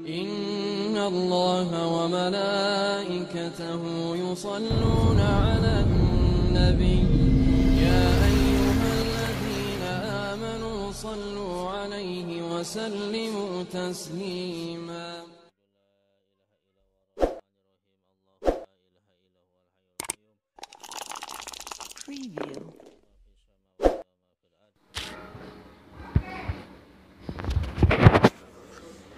إن الله وملائكته يصلون على النبي يا أيها الذين آمنوا صلوا عليه وسلموا تسليما. Preview.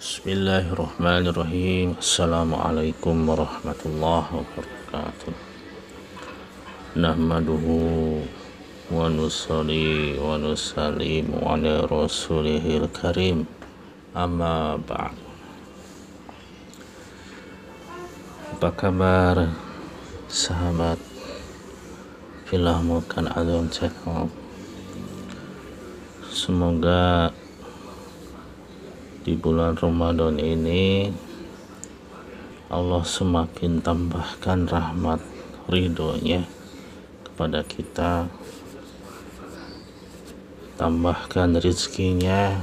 Bismillahirrahmanirrahim. Assalamualaikum warahmatullahi wabarakatuh. Nahmaduhu wa nusalli wa nusallimu ala rasulihil karim. Amma ba'd. Apa kabar sahabat Fillah Mulkan Azam Channel? Semoga di bulan Ramadan ini Allah semakin tambahkan rahmat ridhonya kepada kita, tambahkan rezekinya,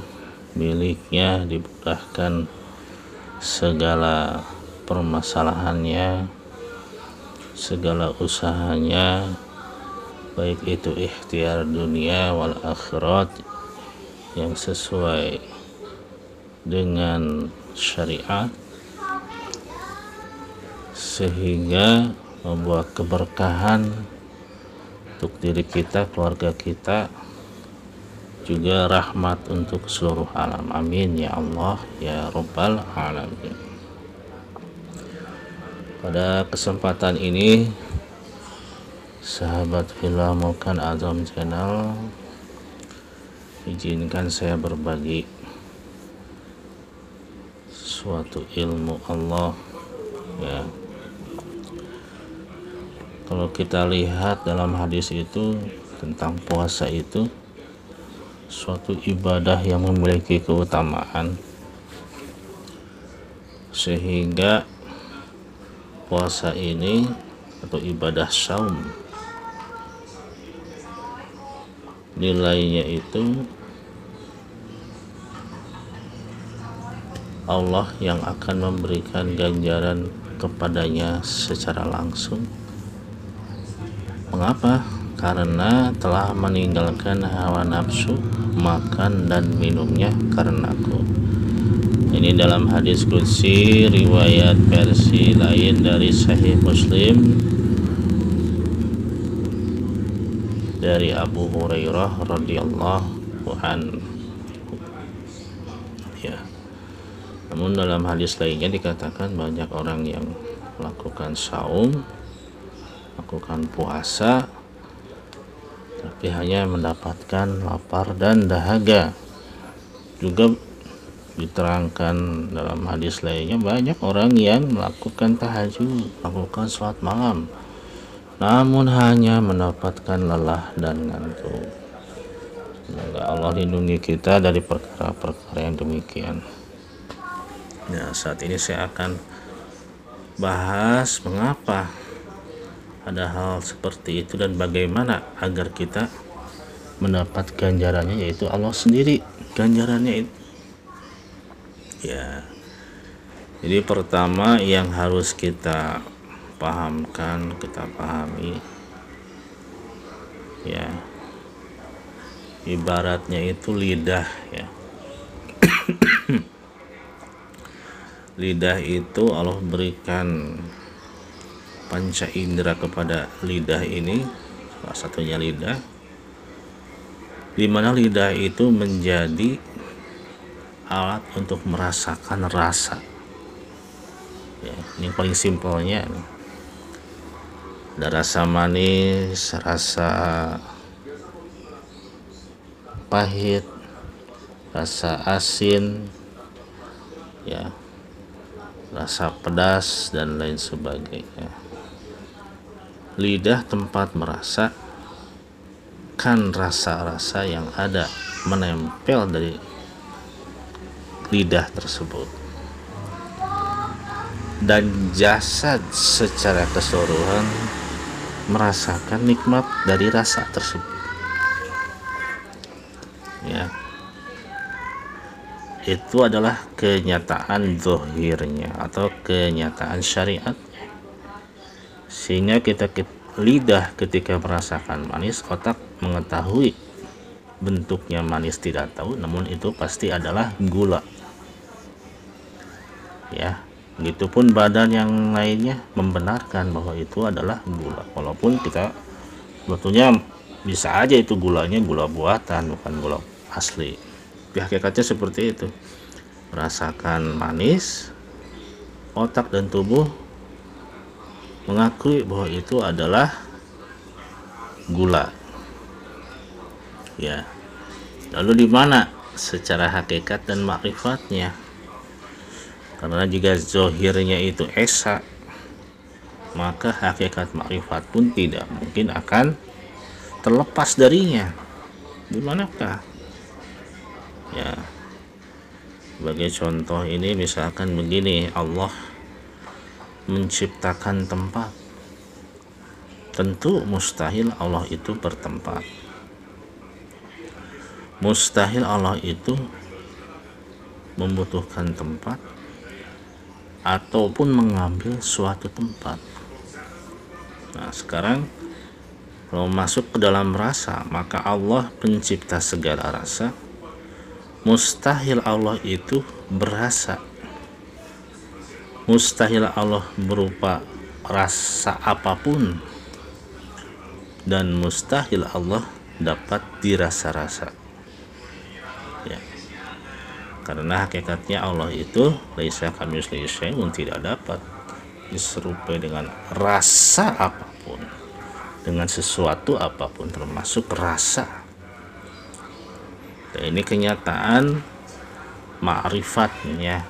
miliknya, dimudahkan segala permasalahannya, segala usahanya, baik itu ikhtiar dunia wal akhirat yang sesuai dengan syariat, sehingga membuat keberkahan untuk diri kita, keluarga kita, juga rahmat untuk seluruh alam. Amin ya Allah ya Rabbal alamin. Pada kesempatan ini, sahabat Fillah Mulkan Azam Channel, izinkan saya berbagi suatu ilmu Allah ya. Kalau kita lihat dalam hadis itu tentang puasa itu suatu ibadah yang memiliki keutamaan, sehingga puasa ini atau ibadah saum nilainya itu Allah yang akan memberikan ganjaran kepadanya secara langsung. Mengapa? Karena telah meninggalkan hawa nafsu, makan dan minumnya karenaku. Ini dalam hadis qudsi riwayat versi lain dari Sahih Muslim dari Abu Hurairah radhiyallahu anhu. Ya. Namun dalam hadis lainnya dikatakan banyak orang yang melakukan saum, melakukan puasa, tapi hanya mendapatkan lapar dan dahaga. Juga diterangkan dalam hadis lainnya banyak orang yang melakukan tahajud, melakukan sholat malam, namun hanya mendapatkan lelah dan ngantuk. Semoga Allah lindungi kita dari perkara-perkara yang demikian. Nah, saat ini saya akan bahas mengapa ada hal seperti itu dan bagaimana agar kita mendapat ganjarannya, yaitu Allah sendiri ganjarannya itu. Ya. Jadi pertama yang harus kita pahamkan, kita pahami ya, ibaratnya itu lidah ya. Lidah itu Allah berikan panca indera kepada lidah ini, salah satunya lidah, di mana lidah itu menjadi alat untuk merasakan rasa ya. Ini paling simpelnya, ada rasa manis, rasa pahit, rasa asin ya, rasa pedas dan lain sebagainya. Lidah tempat merasakan rasa-rasa yang ada menempel dari lidah tersebut, dan jasad secara keseluruhan merasakan nikmat dari rasa tersebut ya. itu adalah kenyataan zahirnya atau kenyataan syariat, sehingga lidah ketika merasakan manis, otak mengetahui bentuknya manis tidak tahu, namun itu pasti adalah gula. Ya, begitupun badan yang lainnya membenarkan bahwa itu adalah gula, walaupun kita sebetulnya bisa aja itu gulanya gula buatan, bukan gula asli. Hakikatnya seperti itu. Merasakan manis, otak dan tubuh mengakui bahwa itu adalah gula. Ya. Lalu di mana secara hakikat dan makrifatnya? Karena jika zohirnya itu esa, maka hakikat makrifat pun tidak mungkin akan terlepas darinya. Di manakah? Ya, sebagai contoh ini misalkan begini, Allah menciptakan tempat. Tentu mustahil Allah itu bertempat. Mustahil Allah itu membutuhkan tempat ataupun mengambil suatu tempat. Nah, sekarang kalau masuk ke dalam rasa, maka Allah pencipta segala rasa. Mustahil Allah itu berasa. Mustahil Allah berupa rasa apapun. Dan mustahil Allah dapat dirasa-rasa. Ya. Karena hakikatnya Allah itu laisa kamitslihi syai'un, tidak dapat diserupai dengan rasa apapun, dengan sesuatu apapun, termasuk rasa. Dan ini kenyataan ma'rifatnya.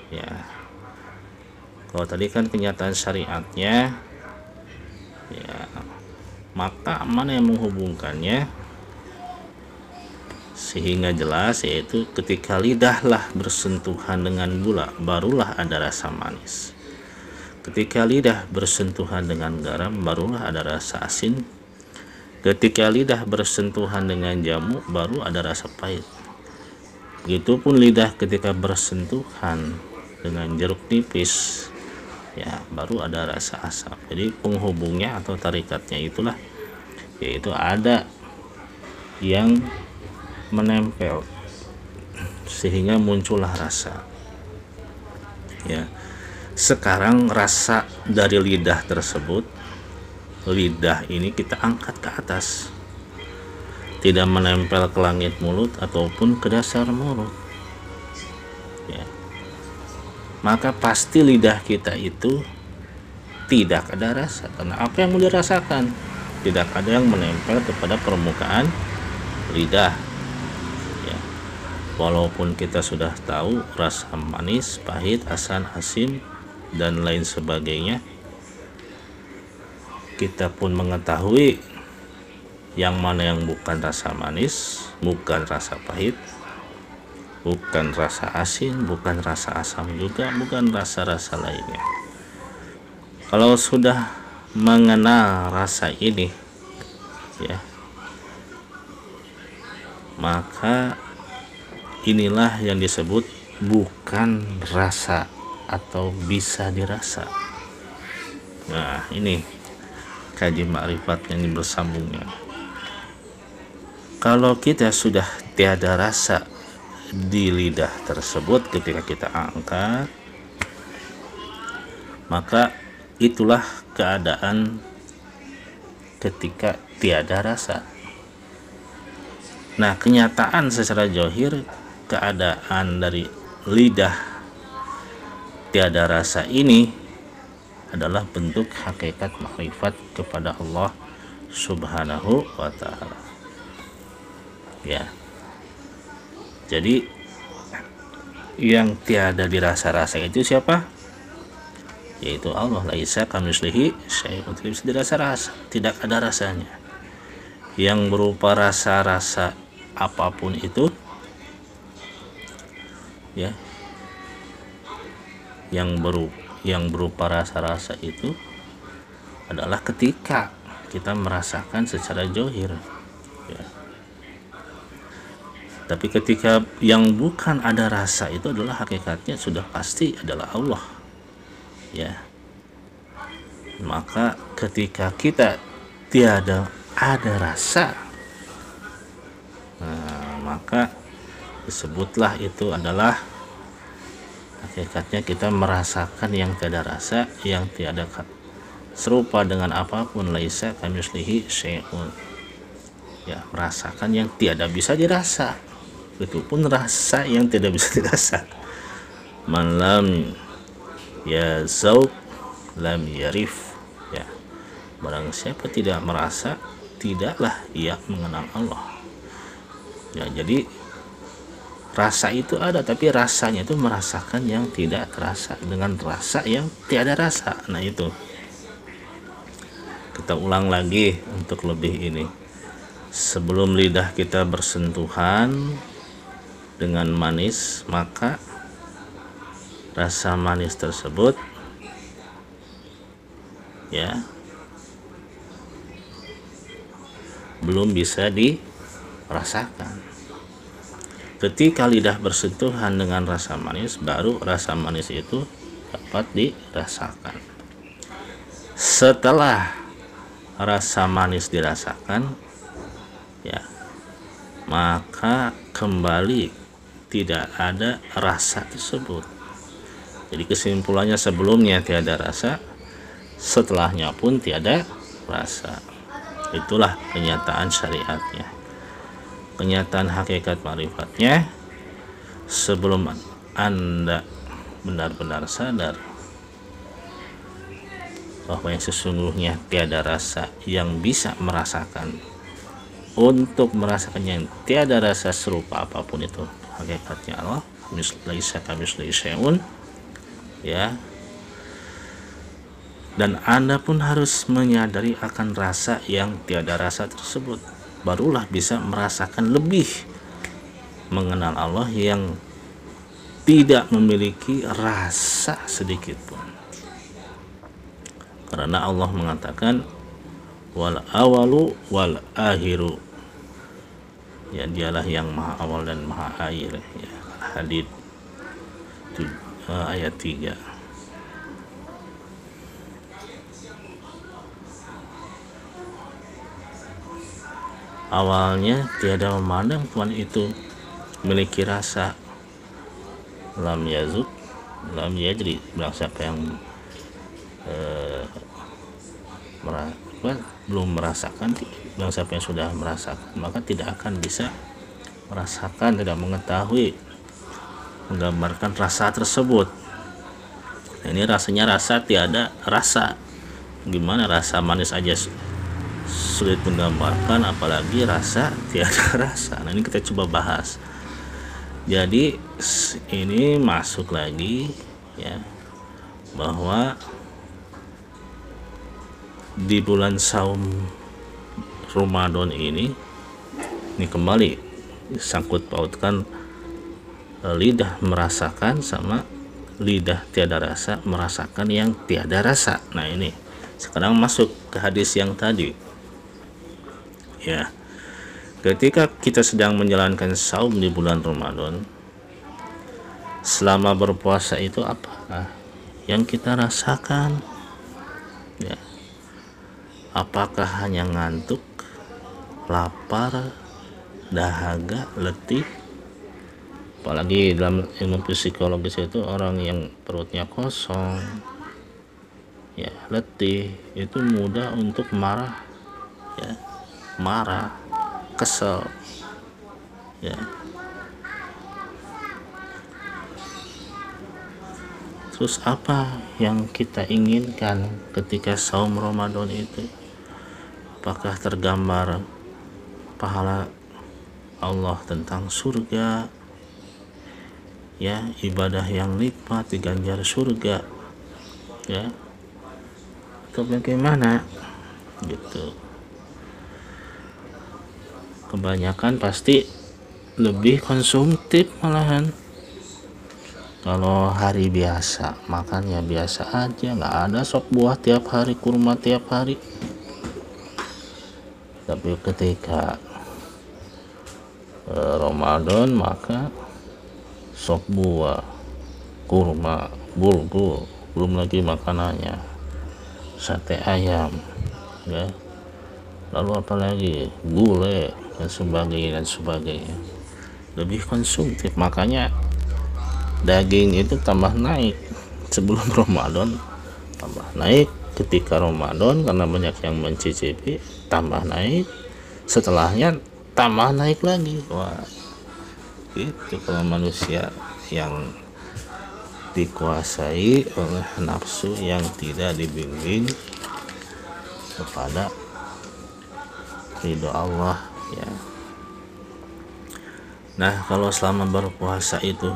Ya, kalau tadi kan kenyataan syariatnya, ya, maka mana yang menghubungkannya sehingga jelas, yaitu ketika lidahlah bersentuhan dengan gula, barulah ada rasa manis. Ketika lidah bersentuhan dengan garam, barulah ada rasa asin. Ketika lidah bersentuhan dengan jamu, baru ada rasa pahit. Begitupun lidah ketika bersentuhan dengan jeruk nipis, ya, baru ada rasa asam. Jadi penghubungnya atau tarikatnya itulah, yaitu ada yang menempel sehingga muncullah rasa. Ya. Sekarang rasa dari lidah tersebut, lidah ini kita angkat ke atas, tidak menempel ke langit mulut ataupun ke dasar mulut. Ya. Maka pasti lidah kita itu tidak ada rasa, karena apa yang mau dirasakan? Tidak ada yang menempel kepada permukaan lidah. Ya. Walaupun kita sudah tahu rasa manis, pahit, asam, asin, dan lain sebagainya, kita pun mengetahui yang mana yang bukan rasa manis, bukan rasa pahit, bukan rasa asin, bukan rasa asam juga, bukan rasa-rasa lainnya. Kalau sudah mengenal rasa ini, ya, maka inilah yang disebut bukan rasa atau bisa dirasa. Nah, ini kaji ma'rifat yang bersambungnya. Kalau kita sudah tiada rasa di lidah tersebut ketika kita angkat, maka itulah keadaan ketika tiada rasa. Nah, kenyataan secara zahir keadaan dari lidah tiada rasa ini adalah bentuk hakikat makrifat kepada Allah Subhanahu wa ta'ala. Ya. Jadi yang tiada dirasa-rasa itu siapa? Yaitu Allah. Laisa kamitslihi syai'un, tidak bisa dirasa-rasa, tidak ada rasanya. Yang berupa rasa-rasa apapun itu, ya, yang berupa rasa-rasa itu adalah ketika kita merasakan secara zahir. Ya. Tapi ketika yang bukan ada rasa itu adalah hakikatnya sudah pasti adalah Allah, ya. Maka ketika kita tiada ada rasa, maka disebutlah itu adalah hakikatnya kita merasakan yang tiada rasa, yang tiada serupa dengan apapun, laisa kamitslihi syai'un, ya, merasakan yang tiada bisa dirasa. Itu pun rasa yang tidak bisa dirasa. Man lam ya zauq lam yarif, ya, barang siapa tidak merasa, tidaklah ia mengenal Allah. Ya, jadi rasa itu ada, tapi rasanya itu merasakan yang tidak terasa dengan rasa yang tiada rasa. Nah, itu kita ulang lagi untuk lebih ini. Sebelum lidah kita bersentuhan dengan manis, maka rasa manis tersebut, ya, belum bisa dirasakan. Ketika lidah bersentuhan dengan rasa manis, baru rasa manis itu dapat dirasakan. Setelah rasa manis dirasakan, ya, maka kembali tidak ada rasa tersebut. Jadi kesimpulannya, sebelumnya tiada rasa, setelahnya pun tiada rasa. Itulah kenyataan syariatnya, kenyataan hakikat ma'rifatnya. Sebelum Anda benar-benar sadar bahwa yang sesungguhnya tiada rasa yang bisa merasakan, untuk merasakan yang tiada rasa serupa apapun itu hakikatnya Allah, laisa kamitslihi syai'un, ya. Dan Anda pun harus menyadari akan rasa yang tiada rasa tersebut, barulah bisa merasakan lebih mengenal Allah yang tidak memiliki rasa sedikit pun. Karena Allah mengatakan wal awalu wal akhiru, ya, dialah yang maha awal dan maha akhir, ya. Hadid ayat 3. Awalnya tiada memandang Tuhan itu memiliki rasa. Lam yazuk lam yajri, bilang siapa yang belum merasakan, bilang siapa yang sudah merasakan, maka tidak akan bisa merasakan, tidak mengetahui, menggambarkan rasa tersebut. Nah, ini rasanya rasa tiada rasa. Gimana rasa manis aja sulit menggambarkan, apalagi rasa tiada rasa. Nah, ini kita coba bahas. Jadi ini masuk lagi, ya, bahwa di bulan saum Ramadan ini kembali sangkut pautkan lidah merasakan sama lidah tiada rasa merasakan yang tiada rasa. Nah, ini sekarang masuk ke hadis yang tadi, ya. Ketika kita sedang menjalankan saum di bulan Ramadan, selama berpuasa itu apa yang kita rasakan, ya? Apakah hanya ngantuk, lapar, dahaga, letih? Apalagi dalam ilmu psikologis itu orang yang perutnya kosong, ya, letih, itu mudah untuk marah, ya, marah, kesel, ya. Terus apa yang kita inginkan ketika saum Ramadan itu? Apakah tergambar pahala Allah tentang surga, ya, ibadah yang nikmat diganjar surga, ya, atau bagaimana gitu? Kebanyakan pasti lebih konsumtif malahan. Kalau hari biasa makannya biasa aja, nggak ada sop buah tiap hari, kurma tiap hari. Tapi ketika Ramadan, maka sop buah, kurma, bulgur, belum lagi makanannya sate ayam, ya, lalu apalagi gulai dan sebagainya, lebih konsumtif. Makanya daging itu tambah naik sebelum Ramadan, tambah naik ketika Ramadan karena banyak yang mencicipi, tambah naik, setelahnya tambah naik lagi. Wah, itu kalau manusia yang dikuasai oleh nafsu yang tidak dibimbing kepada ridho Allah, ya. Nah, kalau selama berpuasa itu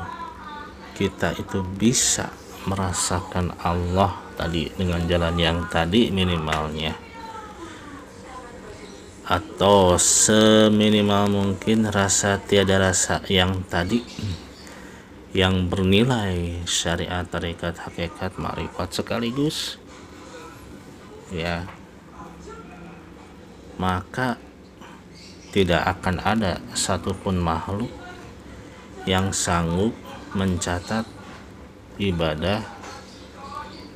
kita itu bisa merasakan Allah tadi dengan jalan yang tadi minimalnya, atau seminimal mungkin rasa tiada rasa yang tadi, yang bernilai syariat, tarekat, hakikat, ma'rifat sekaligus, ya, maka tidak akan ada satupun makhluk yang sanggup mencatat ibadah,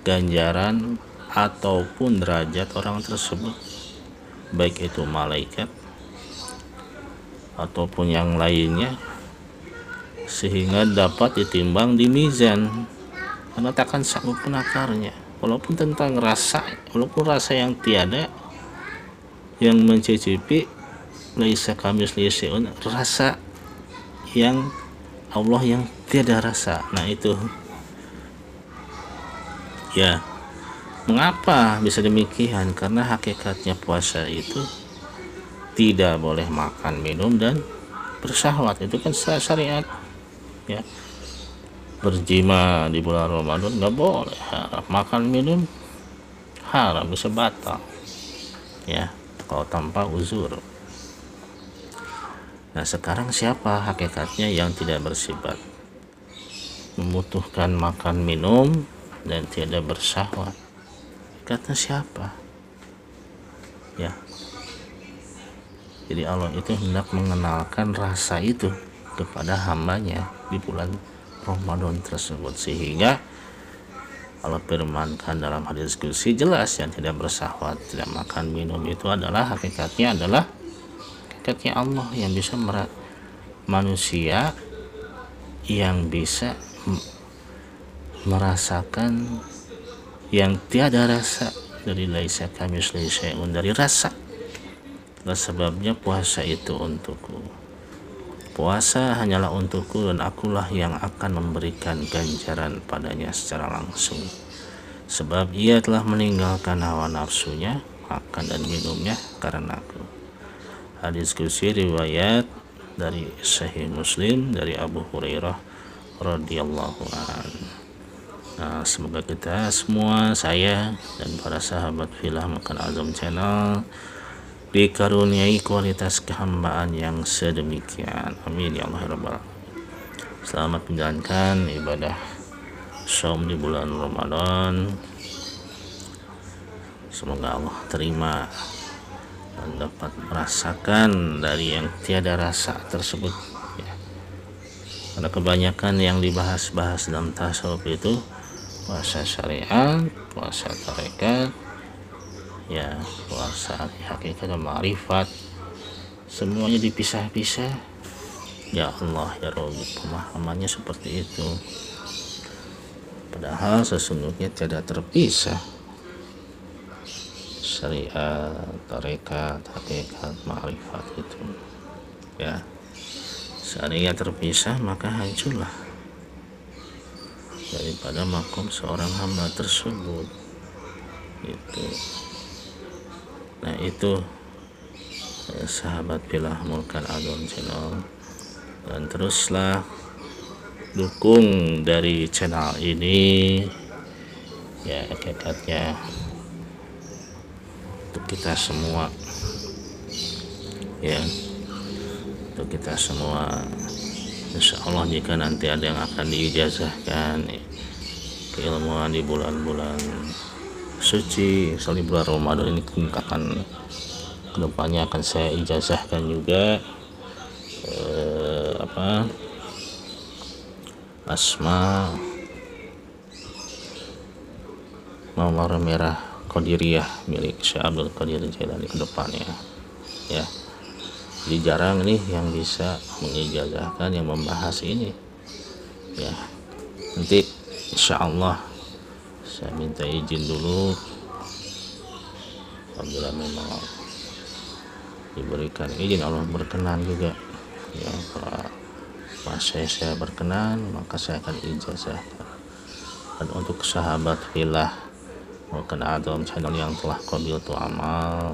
ganjaran ataupun derajat orang tersebut, baik itu malaikat ataupun yang lainnya, sehingga dapat ditimbang di mizan, karena takkan sanggup penakarnya. Walaupun tentang rasa, walaupun rasa yang tiada, yang mencicipi laisa kamitslihi syai'un, rasa yang Allah yang tiada rasa. Nah itu, ya, mengapa bisa demikian? Karena hakikatnya puasa itu tidak boleh makan, minum, dan bersyahwat. Itu kan syariat, ya. Berjima di bulan Ramadan nggak boleh, haram. Makan, minum haram, bisa batal, ya, kalau tanpa uzur. Nah, sekarang siapa hakikatnya yang tidak bersifat membutuhkan makan, minum, dan tidak bersyahwat? Kata siapa? Ya, jadi Allah itu hendak mengenalkan rasa itu kepada hambanya di bulan Ramadan tersebut, sehingga Allah firmankan dalam hadis qudsi jelas, yang tidak bersyahwat, tidak makan, minum itu adalah hakikatnya Allah yang bisa manusia yang bisa merasakan yang tiada rasa, dari laisa kamitslihi syai'un, dari rasa. Nah, sebabnya puasa itu untukku, puasa hanyalah untukku, dan akulah yang akan memberikan ganjaran padanya secara langsung, sebab ia telah meninggalkan hawa nafsunya, makan dan minumnya karena aku. Hadis qudsi riwayat dari Sahih Muslim dari Abu Hurairah radhiyallahu anhu. Nah, semoga kita semua, saya dan para sahabat Filah Makan Azam Channel, dikaruniai kualitas kehambaan yang sedemikian. Amin ya Allah rabbal alamin. Selamat menjalankan ibadah shaum di bulan Ramadan. Semoga Allah terima dan dapat merasakan dari yang tiada rasa tersebut, ya. Karena kebanyakan yang dibahas dalam tasawuf itu puasa syariat, puasa tarekat, ya, puasa hakikat dan ma'rifat, semuanya dipisah-pisah. Ya Allah ya Rabbi, pemahamannya seperti itu, padahal sesungguhnya tidak terpisah. Syariat, tarekat, hakikat, ma'rifat itu, ya, syariat terpisah maka hancurlah daripada makom seorang hamba tersebut, itu. Nah itu, sahabat Filah Makan Azam Channel, dan teruslah dukung dari channel ini, ya, hakikatnya untuk kita semua, ya, untuk kita semua. Insya Allah jika nanti ada yang akan diijazahkan keilmuan di bulan-bulan suci, misalnya bulan Ramadan ini, akan kedepannya akan saya ijazahkan juga Asma Mawar Merah Qadiriyah milik Syekh Abdul Qadir Jailani ke depannya ya. Jadi jarang nih yang bisa mengijazahkan yang membahas ini ya. Nanti insyaallah saya minta izin dulu apabila memang diberikan izin, Allah berkenan juga ya. Kalau saya berkenan maka saya akan ijazahkan. Dan untuk sahabat filah Mungkin Adam channel yang telah qabil tu amal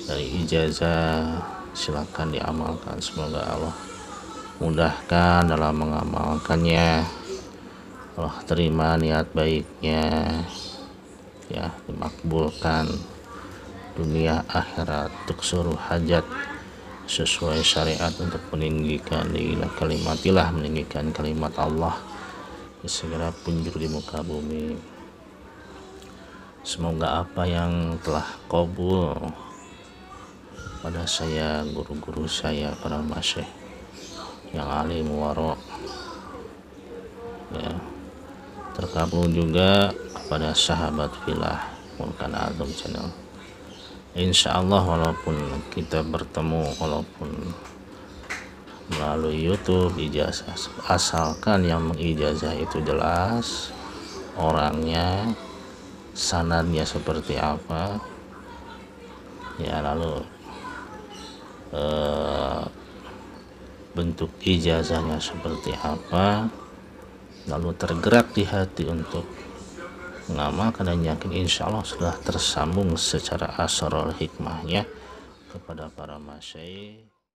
dari ijazah, silakan diamalkan. Semoga Allah mudahkan dalam mengamalkannya. Allah terima niat baiknya ya, dimakbulkan dunia akhirat untuk seluruh hajat sesuai syariat untuk meninggikan kalimatilah, meninggikan kalimat Allah segera punjul di muka bumi. Semoga apa yang telah qabul pada saya, guru-guru saya, para masyayikh yang alim waro ya, terkabul juga kepada sahabat filah Mungkin Adam channel. Insyaallah walaupun kita bertemu walaupun melalui YouTube ijazah, asalkan yang mengijazah itu jelas orangnya, sanadnya seperti apa ya, lalu bentuk ijazahnya seperti apa, lalu tergerak di hati untuk mengamalkan dan yakin insyaallah sudah tersambung secara asrarul hikmahnya kepada para masyayikh.